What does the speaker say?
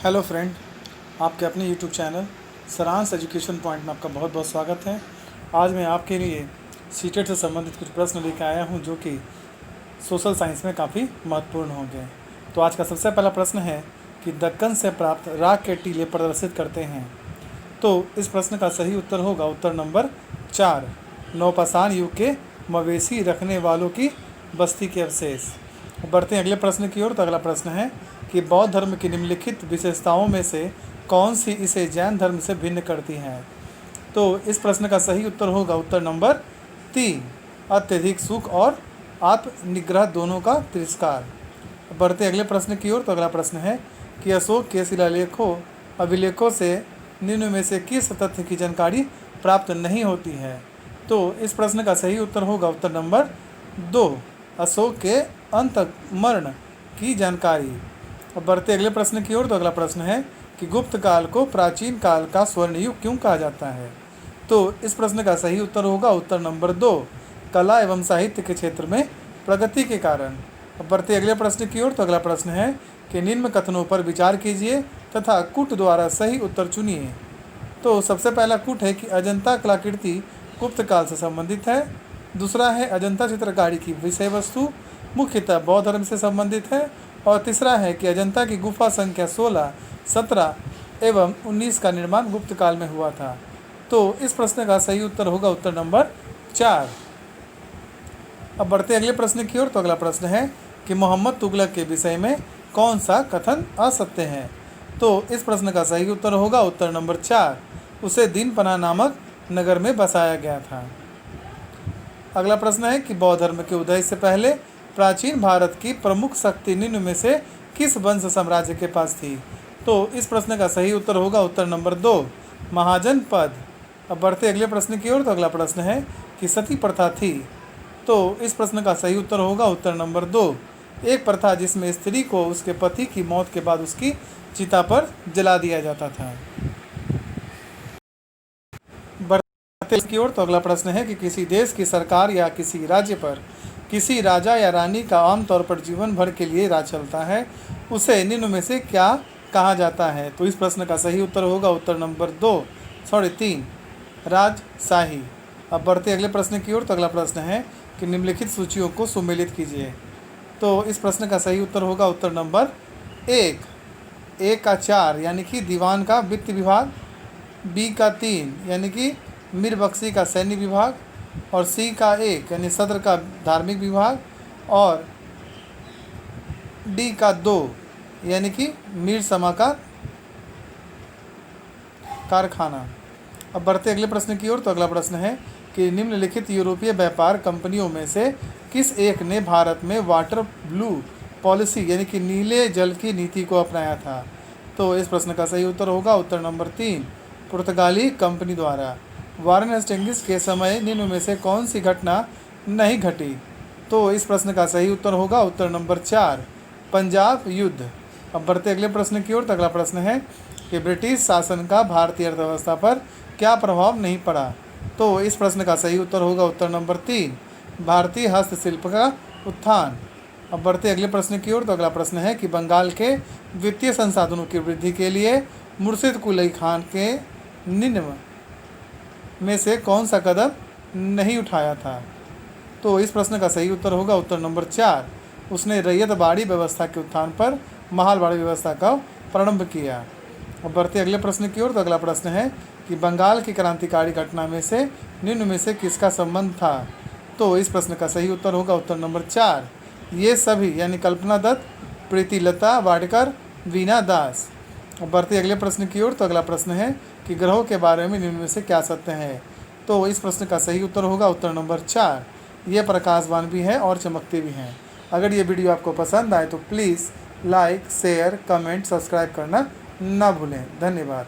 Hello friend, आपके अपने YouTube channel सारांश एजुकेशन पॉइंट में आपका बहुत बहुत स्वागत है। आज मैं आपके लिए सीटेट से संबंधित कुछ प्रश्न लेकर आया हूं जो कि सोशल साइंस में काफ़ी महत्वपूर्ण होंगे। तो आज का सबसे पहला प्रश्न है कि दक्कन से प्राप्त राख के टीले प्रदर्शित करते हैं। तो इस प्रश्न का सही उत्तर होगा उत्तर नंबर 4, नौपाषाण युग के मवेशी रखने वालों की बस्ती के अवशेष। बढ़ते हैं अगले प्रश्न की ओर। तो अगला प्रश्न है कि बौद्ध धर्म की निम्नलिखित विशेषताओं में से कौन सी इसे जैन धर्म से भिन्न करती हैं। तो इस प्रश्न का सही उत्तर होगा उत्तर नंबर 3, अत्यधिक सुख और आत्मनिग्रह दोनों का तिरस्कार। बढ़ते अगले प्रश्न की ओर। तो अगला प्रश्न है कि अशोक के शिलालेखों अभिलेखों से निम्न में से किस तथ्य की जानकारी प्राप्त नहीं होती है। तो इस प्रश्न का सही उत्तर होगा उत्तर नंबर 2, अशोक के अंतमरण की जानकारी। अब बढ़ते अगले प्रश्न की ओर। तो अगला प्रश्न है कि गुप्त काल को प्राचीन काल का स्वर्ण युग क्यों कहा जाता है। तो इस प्रश्न का सही उत्तर होगा उत्तर नंबर 2, कला एवं साहित्य के क्षेत्र में प्रगति के कारण। अब बढ़ते अगले प्रश्न की ओर। तो अगला प्रश्न है कि निम्न कथनों पर विचार कीजिए तथा कूट द्वारा सही उत्तर चुनिए। तो सबसे पहला कूट है कि अजंता कलाकृति गुप्त काल से संबंधित है। दूसरा है अजंता चित्रकारी की विषय वस्तु मुख्यतः बौद्ध धर्म से संबंधित है। और तीसरा है कि अजंता की गुफा संख्या 16, 17 एवं 19 का निर्माण गुप्त काल में हुआ था। तो इस प्रश्न का सही उत्तर होगा उत्तर नंबर 4। अब बढ़ते अगले प्रश्न की ओर। तो अगला प्रश्न है कि मोहम्मद तुगलक के विषय में कौन सा कथन असत्य है। तो इस प्रश्न का सही उत्तर होगा उत्तर नंबर 4, उसे दीनपना नामक नगर में बसाया गया था। अगला प्रश्न है कि बौद्ध धर्म के उदय से पहले प्राचीन भारत की प्रमुख शक्ति निम्न में से किस वंश साम्राज्य के पास थी। तो इस प्रश्न का सही उत्तर होगा उत्तर नंबर 2, महाजन पद। अब बढ़ते अगले प्रश्न की ओर। तो अगला प्रश्न है कि सती प्रथा थी। तो इस प्रश्न का सही उत्तर होगा उत्तर नंबर 2, एक प्रथा जिसमें स्त्री को उसके पति की मौत के बाद उसकी चिता पर जला दिया जाता था। बढ़ते की ओर। तो अगला प्रश्न है कि किसी देश की सरकार या किसी राज्य पर किसी राजा या रानी का आमतौर पर जीवन भर के लिए राज चलता है, उसे निम्न में से क्या कहा जाता है। तो इस प्रश्न का सही उत्तर होगा उत्तर नंबर 3, राजशाही। अब बढ़ते अगले प्रश्न की ओर। तो अगला प्रश्न है कि निम्नलिखित सूचियों को सुमेलित कीजिए। तो इस प्रश्न का सही उत्तर होगा उत्तर नंबर 1, ए का 4 यानी कि दीवान का वित्त विभाग, बी का 3 यानी कि मीर बख्शी का सैन्य विभाग, और सी का 1 यानी सदर का धार्मिक विभाग, और डी का 2 यानी कि मीर समा का कारखाना। अब बढ़ते अगले प्रश्न की ओर। तो अगला प्रश्न है कि निम्नलिखित यूरोपीय व्यापार कंपनियों में से किस एक ने भारत में वाटर ब्लू पॉलिसी यानी कि नीले जल की नीति को अपनाया था। तो इस प्रश्न का सही उत्तर होगा उत्तर नंबर 3, पुर्तगाली कंपनी द्वारा। वारेन हेस्टिंग्स के समय निम्न में से कौन सी घटना नहीं घटी। तो इस प्रश्न का सही उत्तर होगा उत्तर नंबर 4, पंजाब युद्ध। अब बढ़ते अगले प्रश्न की ओर। तो अगला प्रश्न है कि ब्रिटिश शासन का भारतीय अर्थव्यवस्था पर क्या प्रभाव नहीं पड़ा। तो इस प्रश्न का सही उत्तर होगा उत्तर नंबर 3, भारतीय हस्तशिल्प का उत्थान। अब बढ़ते अगले प्रश्न की ओर। तो अगला प्रश्न है कि बंगाल के वित्तीय संसाधनों की वृद्धि के लिए मुर्शिद कुली खान के निम्न में से कौन सा कदम नहीं उठाया था। तो इस प्रश्न का सही उत्तर होगा उत्तर नंबर 4, उसने रैयतबाड़ी व्यवस्था के उत्थान पर महालबाड़ी व्यवस्था का प्रारंभ किया। अब बढ़ते अगले प्रश्न की ओर। तो अगला प्रश्न है कि बंगाल की क्रांतिकारी घटना में से निम्न में से किसका संबंध था। तो इस प्रश्न का सही उत्तर होगा उत्तर नंबर 4, ये सभी यानी कल्पना दत्त, प्रीतिलता वाडकर, वीना दास। अब बढ़ते अगले प्रश्न की ओर। तो अगला प्रश्न है कि ग्रहों के बारे में निम्न में से क्या सत्य है। तो इस प्रश्न का सही उत्तर होगा उत्तर नंबर 4, ये प्रकाशवान भी हैं और चमकते भी हैं। अगर ये वीडियो आपको पसंद आए तो please like, share, comment, subscribe करना ना भूलें। धन्यवाद।